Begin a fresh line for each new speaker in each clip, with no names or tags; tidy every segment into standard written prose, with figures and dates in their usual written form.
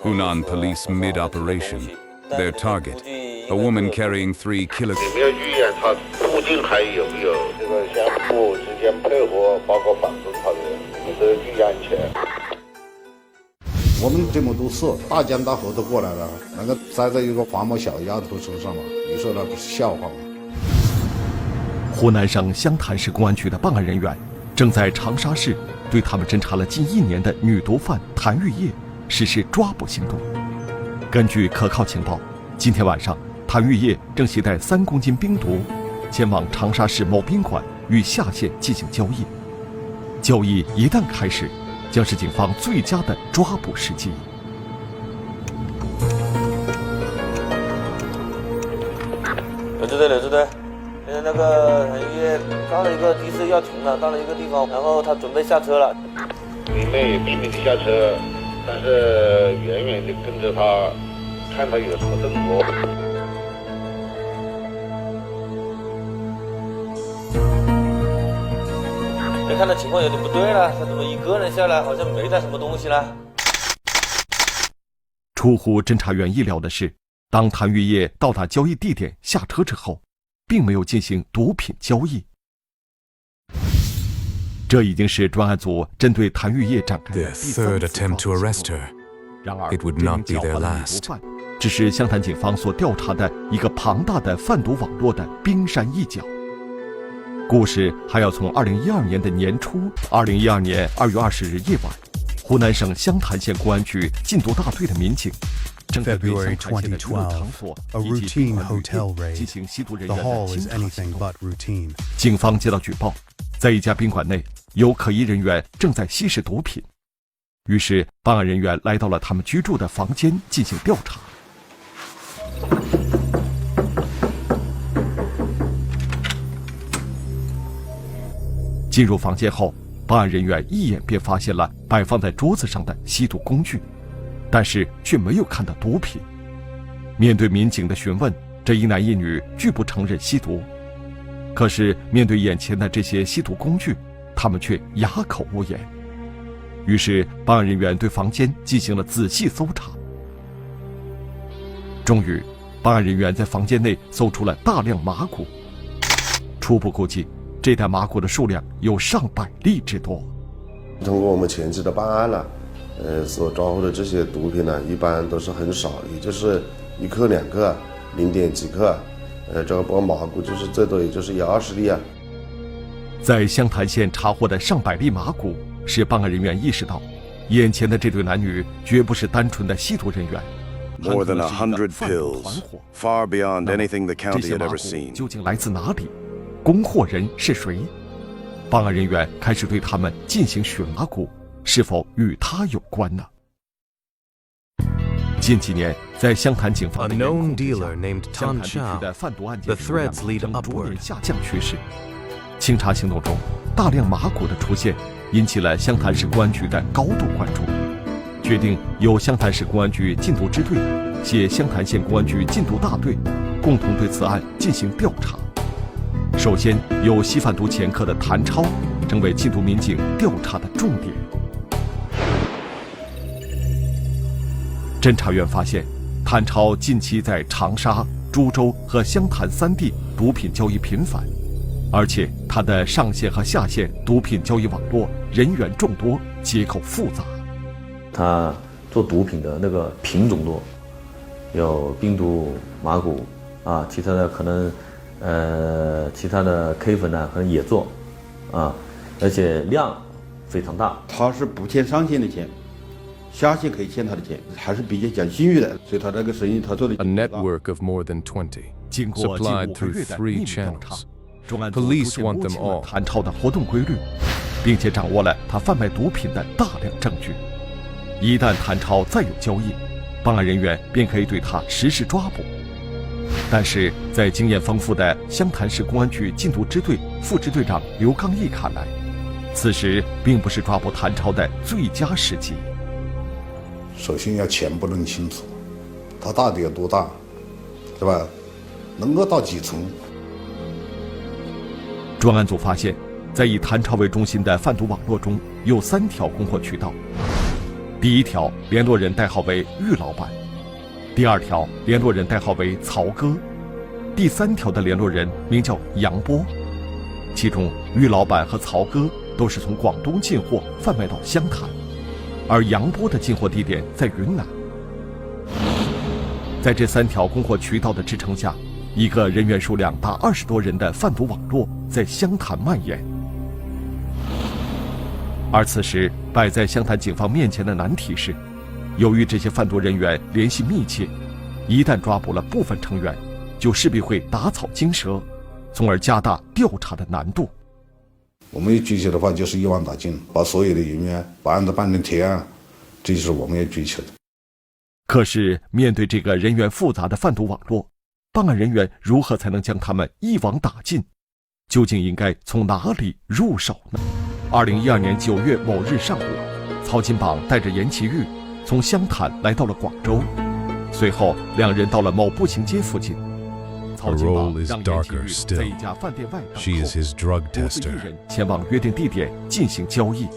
Hunan police mid-operation. Their target, a woman carrying 3 kilograms.
你们要预验他附近还有没有这个相互之间配合，包括反侦查员，你们都要注意安全。
我们这么多事，大江大河都过来了，那个栽在一个黄毛小丫头身上了，你说那不是笑话吗？
湖南省湘潭市公安局的办案人员正在长沙市对他们侦查了近1年的女毒贩谭玉叶实施抓捕行动。根据可靠情报，今天晚上谭玉叶正携带3公斤冰毒前往长沙市某宾馆与下线进行交易。交易一旦开始，将是警方最佳的抓捕时机。
刘支队，现在那个谭玉叶到了一个的士要停了，到了一个地方，然后他准备下车了。
你们也避免下车，但是远远的跟着他，看他有什么动作。
没看到情况有点不对了，他怎么一个人下来，好像没带什么东西了？
出乎侦查员意料的是，当谭玉叶到达交易地点下车之后，并没有进行毒品交易。这已经是专案组针对谭玉叶展开的第3次
attempt to arrest her.
然而，
It would not be their last.
毒贩只是湘潭警方所调查的一个庞大的贩毒网络的冰山一角。故事还要从2012年的年初，2012年2月20日夜晚，湖南省湘潭县公安局禁毒大队的民警正在对湘潭县的娱乐场所以及宾馆进行吸毒人员的清查行动。警方接到举报，在一家宾馆内有可疑人员正在吸食毒品，于是办案人员来到了他们居住的房间进行调查。进入房间后，办案人员一眼便发现了摆放在桌子上的吸毒工具，但是却没有看到毒品。面对民警的询问，这一男一女拒不承认吸毒。可是面对眼前的这些吸毒工具，他们却哑口无言。于是办案人员对房间进行了仔细搜查。终于，办案人员在房间内搜出了大量麻古。初步估计，这袋麻古的数量有上百粒之多。
通过我们前期的办案了，所抓获的这些毒品呢，一般都是很少，也就是1克2克，0点几克，这个包麻古就是最多也就是20粒啊。
在湘潭县查获的上百粒麻古，使办案人员意识到，眼前的这对男女绝不是单纯的吸毒人员。
More than 100 pills, far beyond anything the county had ever seen.
究竟来自哪里？供货人是谁？办案人员开始对他们进行血麻古，是否与他有关呢？近几年，在湘潭警方的严控之下，湘潭地区的贩毒案件数量呈逐年下降趋势。清查行动中，大量麻古的出现，引起了湘潭市公安局的高度关注，决定由湘潭市公安局禁毒支队携湘潭县公安局禁毒大队，共同对此案进行调查。首先，有吸贩毒前科的谭超成为禁毒民警调查的重点。侦查员发现，谭超近期在长沙、株洲和湘潭3地毒品交易频繁，而且他的上线和下线毒品交易网络人员众多，结构复杂。
他做毒品的那个品种多，有冰毒、麻古啊，其他的可能其他的 K 粉呢可能也做啊，而且量非常大。
他是不欠上线的钱，下线可以欠他的钱，还是比较讲信誉的，所以他那个生意他做的。
A network of more than 20, supplied through 3 channels. Police want them all.
谭超的活动规律，并且掌握了他贩卖毒品的大量证据。一旦谭超再有交易，办案人员便可以对他实施抓捕。但是在经验丰富的湘潭市公安局禁毒支队副支队长刘刚毅看来，此时并不是抓捕谭超的最佳时机。
首先要钱不能清楚，他到底有多大，对吧？能够到几层？
专案组发现，在以谭超为中心的贩毒网络中有3条供货渠道。第一条联络人代号为玉老板，第二条联络人代号为曹哥，第三条的联络人名叫杨波。其中玉老板和曹哥都是从广东进货贩卖到湘潭，而杨波的进货地点在云南。在这3条供货渠道的支撑下，一个人员数量达20多人的贩毒网络在湘潭蔓延。而此时摆在湘潭警方面前的难题是，由于这些贩毒人员联系密切，一旦抓捕了部分成员，就势必会打草惊蛇，从而加大调查的难度。
我们要追求的话，就是一网打尽，把所有的人员把案子办成铁案，这就是我们要追求的。
可是面对这个人员复杂的贩毒网络，办案人员如何才能将他们一网打尽？究竟应该从哪里入手呢？2012年9月某日上午，曹金榜带着严其玉从湘潭来到了广州，随后2人到了某步行街附近。曹金榜让严其玉在一家饭店外等候，独自一人前往约定地点进行交易。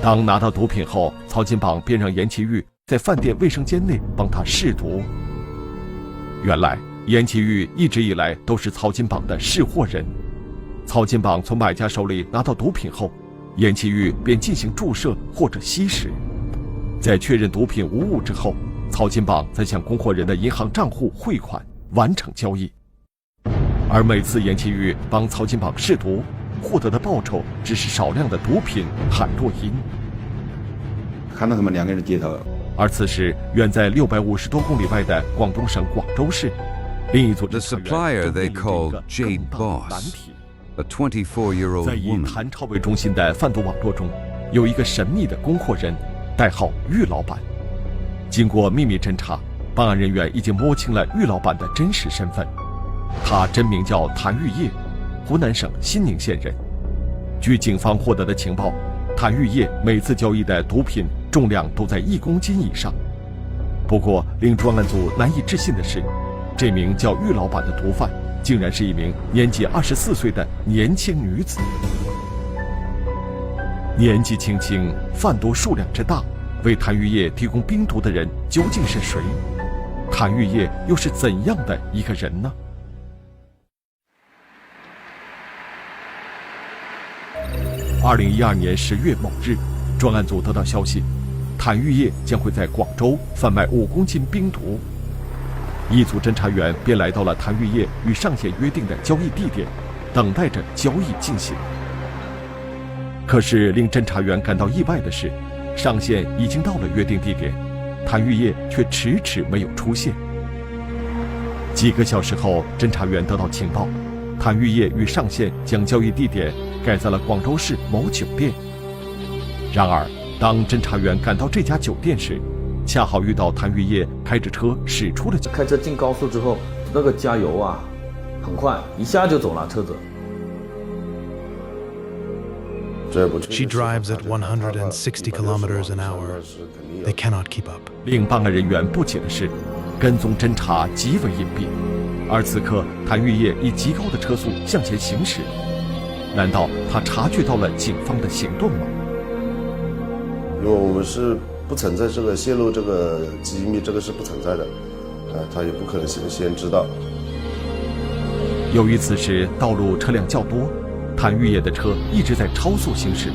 当拿到毒品后，曹金榜便让严其玉在饭店卫生间内帮他试毒。原来严其玉一直以来都是曹金榜的试货人。曹金榜从买家手里拿到毒品后，严其玉便进行注射或者吸食。在确认毒品无误之后，曹金榜再向供货人的银行账户汇款，完成交易。而每次严其玉帮曹金榜试毒，获得的报酬只是少量的毒品海洛因。
看到他们2个人街头。
而此时，远在650多公里外的广东省广州市，另一组侦查员正面临着一个更大的难题。
A 24-year-old
在以
woman.
谭超为中心的贩毒网络中，有一个神秘的供货人，代号玉老板。经过秘密侦查，办案人员已经摸清了玉老板的真实身份。他真名叫谭玉业，湖南省新宁县人。据警方获得的情报，谭玉业每次交易的毒品重量都在1公斤以上。不过，令专案组难以置信的是，这名叫玉老板的毒贩竟然是一名年仅24岁的年轻女子。年纪轻轻，贩毒数量之大，为谭玉业提供冰毒的人究竟是谁？谭玉业又是怎样的一个人呢？2012年10月某日，专案组得到消息，谭玉业将会在广州贩卖5公斤冰毒。一组侦查员便来到了谭玉业与上线约定的交易地点，等待着交易进行。可是令侦查员感到意外的是，上线已经到了约定地点，谭玉业却迟迟没有出现。几个小时后，侦查员得到情报，谭玉业与上线将交易地点改在了广州市某酒店。然而，当侦查员赶到这家酒店时，恰好遇到谭玉业开着车驶出了
开车进高速之后，那个加油啊，很快，一下就走了车子。
She drives at 160 kilometers an hour. They cannot keep up.
令办案人员不解的是，跟踪侦查极为隐蔽，而此刻谭玉业以极高的车速向前行驶。难道他察觉到了警方的行动吗？
因为我们是不存在这个泄露这个机密，这个是不存在的，他也不可能先知道。
由于此时道路车辆较多，谭玉业的车一直在超速行驶，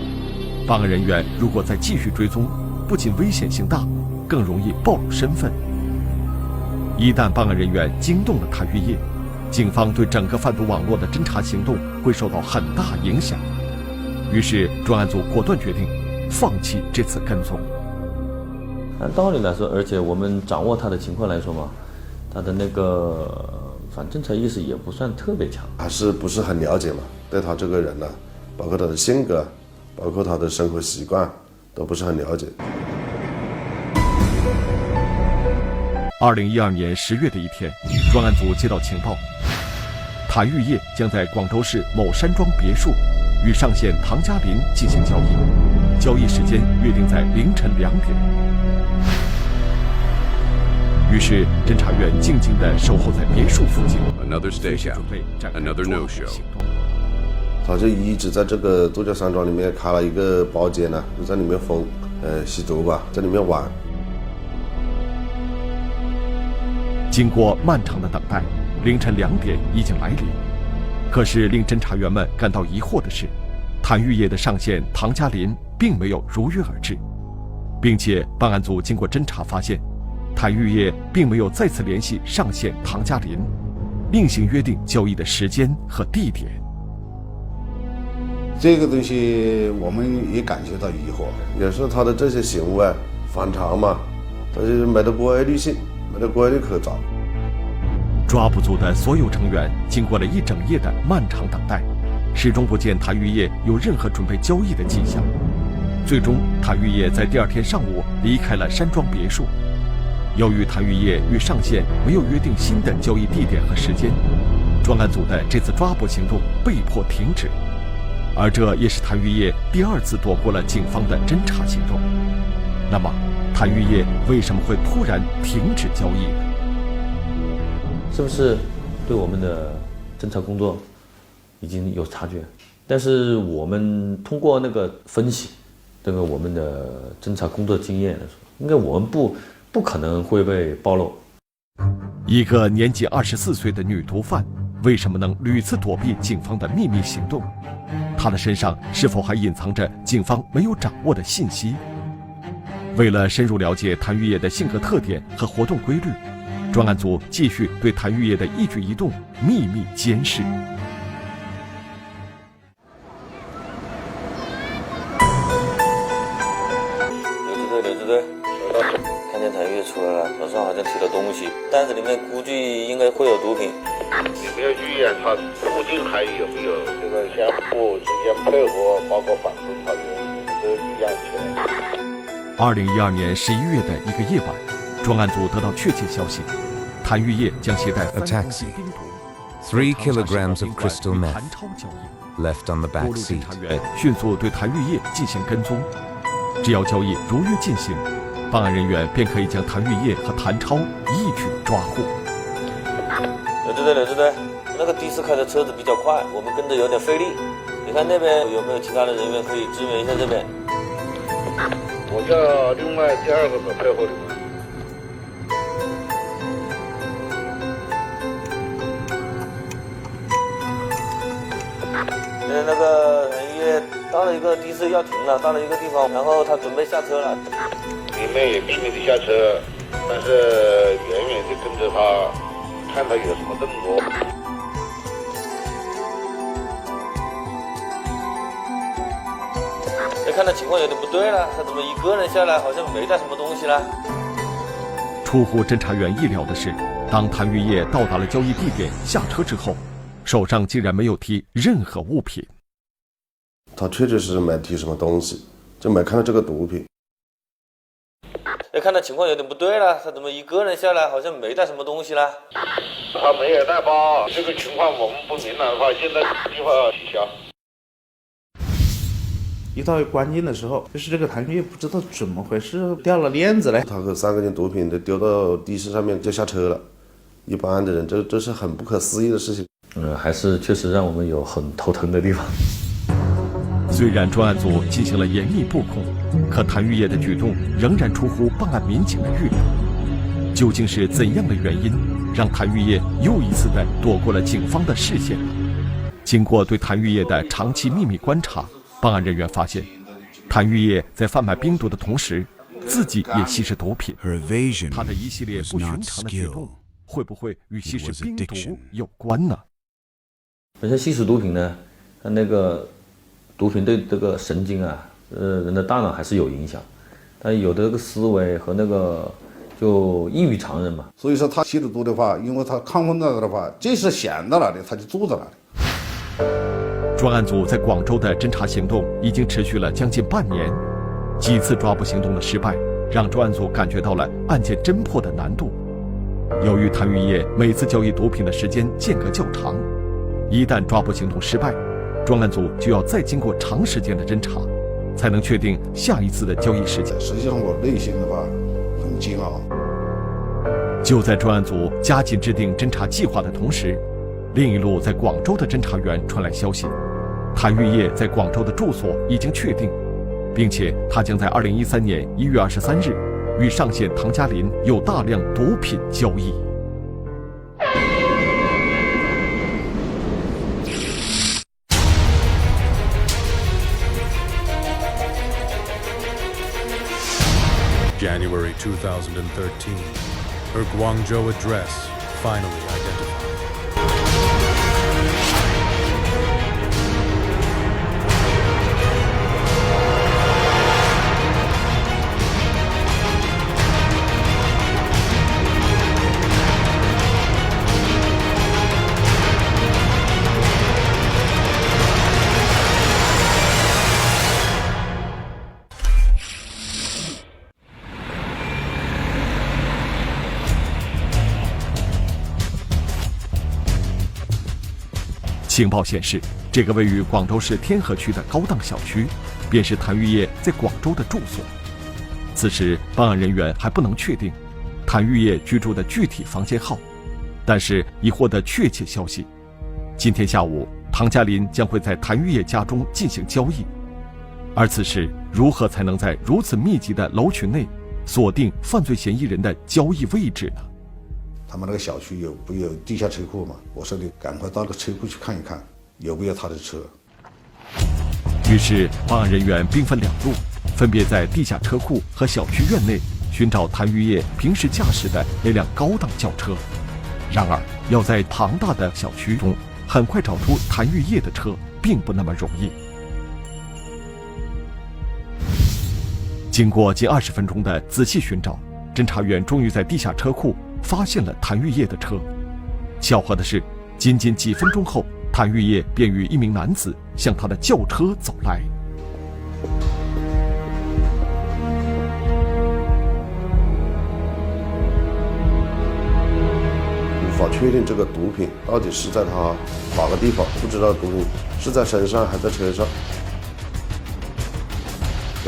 办案人员如果再继续追踪，不仅危险性大，更容易暴露身份。一旦办案人员惊动了谭玉业，警方对整个贩毒网络的侦查行动会受到很大影响。于是专案组果断决定放弃这次跟踪。
按道理来说，而且我们掌握他的情况来说嘛，他的那个反侦查意识也不算特别强，
还是不是很了解嘛？对他这个人呢，包括他的性格，包括他的生活习惯，都不是很了解。
2012年10月的一天，专案组接到情报，谭玉业将在广州市某山庄别墅与上线唐嘉林进行交易，交易时间约定在凌晨2点。于是，侦查员静静地守候在别墅附近，
Another stakeout, another no-show.
他就一直在这个度假山庄里面开了一个包间呢，就在里面疯，吸毒吧，在里面玩。
经过漫长的等待，凌晨2点已经来临。可是令侦查员们感到疑惑的是，谭玉业的上线唐佳林并没有如约而至，并且办案组经过侦查发现，谭玉业并没有再次联系上线唐佳林，另行约定交易的时间和地点。
这个东西我们也感觉到疑惑，
也是他的这些行为反常嘛，他就没得规律性，没得规律可找。
抓捕组的所有成员经过了一整夜的漫长等待，始终不见谭玉业有任何准备交易的迹象。最终，谭玉业在第2天上午离开了山庄别墅。由于谭玉业与上线没有约定新的交易地点和时间，专案组的这次抓捕行动被迫停止。而这也是谭玉业第2次躲过了警方的侦查行动。那么，谭玉业为什么会突然停止交易呢？
是不是对我们的侦查工作已经有察觉？但是我们通过那个分析，这个我们的侦查工作经验来说，应该我们不可能会被暴露。
一个年仅24岁的女毒贩，为什么能屡次躲避警方的秘密行动？她的身上是否还隐藏着警方没有掌握的信息？为了深入了解谭玉业的性格特点和活动规律，专案组继续对谭玉业的一举一动秘密监视。
刘支队，看见谭玉业出来了，手上好像提了东西，袋子里面估计应该会有毒品。
你们要去验他附近还有没有这个相互之间配合，包括反侦查员都预案起来。
2012年11月的一个夜晚，专案组得到确切消息，谭玉业将携带
A taxi, 3 kilograms of crystal meth left on the back seat.
侦查员迅速对谭玉业进行跟踪，只要交易如约进行，办案人员便可以将谭玉业和谭超一举抓获。
刘支队，那个的士开的车子比较快，我们跟着有点费力。你看那边有没有其他的人员可以支援一下这边？
我叫另外第2个组配合你们。
那个谭玉业到了一个的士要停了，到了一个地方，然后他准备下车了。
你们也秘密的下车，但是远远的跟着他，看他有什么动作。
看到情况有点不对了，他怎么一个人下来，好像没带什么东西了？
出乎侦查员意料的是，当谭玉业到达了交易地点下车之后，手上竟然没有提任何物品。
他确实是没提什么东西，就没看到这个毒品。
看到情况有点不对了，他怎么一个人下来，好像没带什么东西了？
他没有带包，这个情况我们不明朗的话，现在计划取消。
一到关键的时候，就是这个谭玉业不知道怎么回事掉了链子了，
他和3个斤毒品都丢到的士上面就下车了。一般的人这是很不可思议的事情。
还是确实让我们有很头疼的地方。
虽然专案组进行了严密布控，可谭玉业的举动仍然出乎办案民警的预料。究竟是怎样的原因，让谭玉业又一次地躲过了警方的视线？经过对谭玉业的长期秘密观察，办案人员发现，谭玉业在贩卖冰毒的同时，自己也吸食毒品。他的一系列不寻常的举动，会不会与吸食冰毒有关呢？
本身吸食毒品呢，那个毒品对这个神经啊，人的大脑还是有影响，但有的这个思维和那个就异于常人嘛。
所以说他吸了毒的话，因为他亢奋了的话，即使闲到哪里，他就住在哪里。
专案组在广州的侦查行动已经持续了将近半年，几次抓捕行动的失败，让专案组感觉到了案件侦破的难度。由于谭玉业每次交易毒品的时间间隔较长，一旦抓捕行动失败，专案组就要再经过长时间的侦查，才能确定下一次的交易时间。
实际上我内心的话很煎熬。
就在专案组加紧制定侦查计划的同时，另一路在广州的侦查员传来消息，谭玉业在广州的住所已经确定，并且他将在2013年1月23日与上线唐家林有大量毒品交易。
January 2013, her Guangzhou address finally identified.
情报显示，这个位于广州市天河区的高档小区，便是谭玉叶在广州的住所。此时，办案人员还不能确定谭玉叶居住的具体房间号，但是已获得确切消息：今天下午，唐家林将会在谭玉叶家中进行交易。而此时，如何才能在如此密集的楼群内锁定犯罪嫌疑人的交易位置呢？
他们那个小区不有地下车库吗？我说你赶快到那个车库去看一看，有没有他的车。
于是，办案人员兵分两路，分别在地下车库和小区院内寻找谭玉叶平时驾驶的那辆高档轿车。然而，要在庞大的小区中很快找出谭玉叶的车，并不那么容易。经过近20分钟的仔细寻找，侦查员终于在地下车库发现了谭玉叶的车。巧合的是，仅几分钟后，谭玉叶便与一名男子向他的轿车走来。
无法确定这个毒品到底是在他哪个地方，不知道毒品是在身上还是在车上。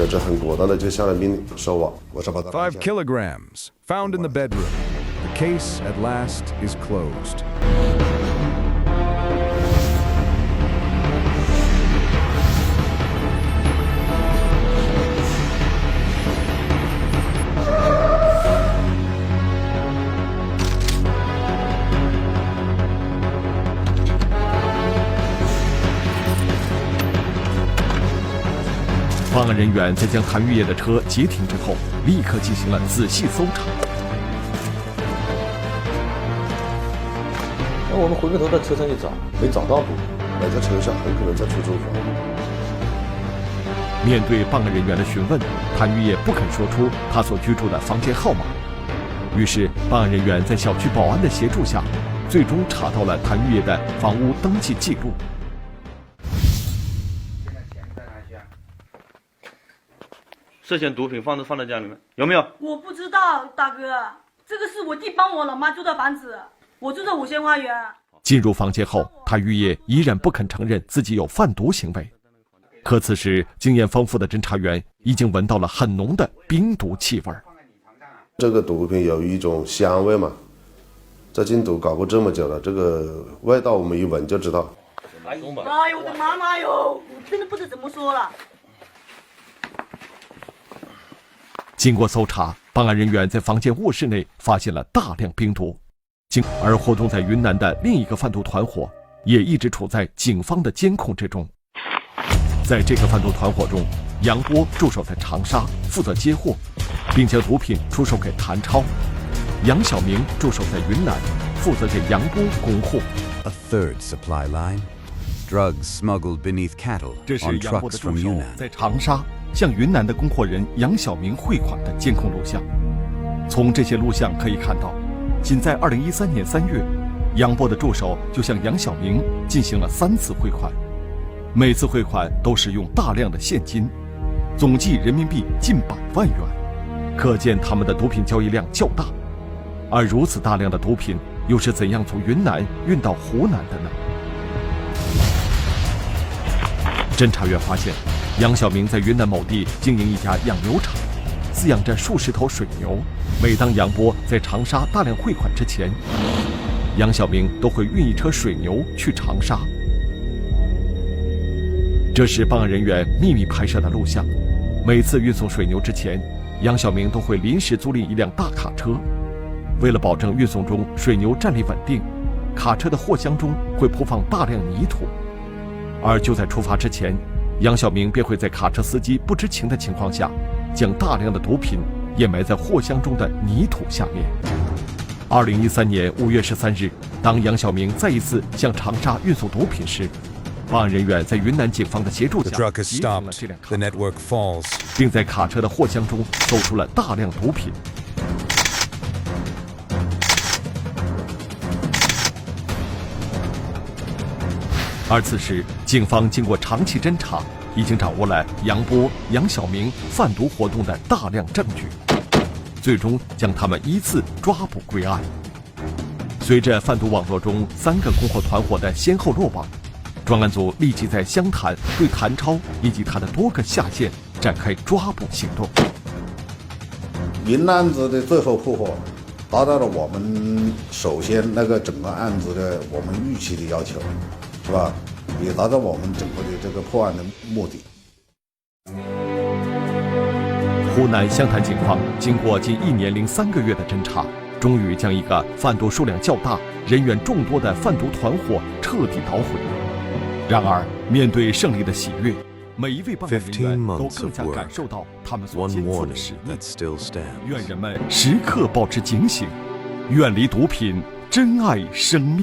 这很果断的就下了命令收网。我是把他
5 kilograms found in the bedroom. The case at last is closed.
办案人员在将谭玉叶的车截停之后，立刻进行了仔细搜查。
那我们回过头到车上去找，没找到毒，
摆在车上，很可能在出租房。
面对办案人员的询问，谭玉叶不肯说出他所居住的房间号码。于是，办案人员在小区保安的协助下，最终查到了谭玉叶的房屋登记记录。
涉嫌毒品放在家里面，有没有？
我不知道，大哥，这个是我弟帮我老妈租的房子，我住在5仙花园。
进入房间后，谭玉叶依然不肯承认自己有贩毒行为。可此时，经验丰富的侦查员已经闻到了很浓的冰毒气味。
这个毒品有一种香味嘛，在禁毒搞过这么久了，这个味道我们一闻就知道。
哎呦我的妈妈哟，我真的不知怎么说了。
经过搜查，办案人员在房间卧室内发现了大量冰毒，而活动在云南的另一个贩毒团伙也一直处在警方的监控之中。在这个贩毒团伙中，杨波驻守在长沙，负责接货，并将毒品出售给谭超；杨晓明驻守在云南，负责给杨波供货。
A third supply line, drugs smuggled beneath cattle
这是
on
杨波的
trucks
助
from
手
Yunnan.
在长沙向云南的供货人杨晓明汇款的监控录像。从这些录像可以看到，仅在2013年3月，杨波的助手就向杨晓明进行了3次汇款，每次汇款都使用大量的现金，总计人民币近100万元，可见他们的毒品交易量较大。而如此大量的毒品又是怎样从云南运到湖南的呢？侦查员发现，杨晓明在云南某地经营一家养牛场，饲养着数十头水牛。每当杨波在长沙大量汇款之前，杨晓明都会运一车水牛去长沙。这是办案人员秘密拍摄的录像，每次运送水牛之前，杨晓明都会临时租赁一辆大卡车。为了保证运送中水牛站立稳定，卡车的货箱中会铺放大量泥土。而就在出发之前，杨晓明便会在卡车司机不知情的情况下，将大量的毒品掩埋在货箱中的泥土下面。2013年5月13日，当杨晓明再一次向长沙运送毒品时，办案人员在云南警方的协助下截停了这辆卡车，并在卡车的货箱中搜出了大量毒品。而此时，警方经过长期侦查，已经掌握了杨波、杨晓明贩毒活动的大量证据，最终将他们依次抓捕归案。随着贩毒网络中3个供货团伙的先后落网，专案组立即在湘潭对谭超以及他的多个下线展开抓捕行动。
云案子的最后破获，达到了我们首先那个整个案子的我们预期的要求，是吧？也达到我们整个的这个破案的目的。
湖南湘潭警方经过近1年零3个月的侦查，终于将一个贩毒数量较大、人员众多的贩毒团伙彻底捣毁。然而，面对胜利的喜悦，每一位办案人员都更加感受到他们所肩负的使命。愿人们时刻保持警醒，远离毒品，珍爱生命。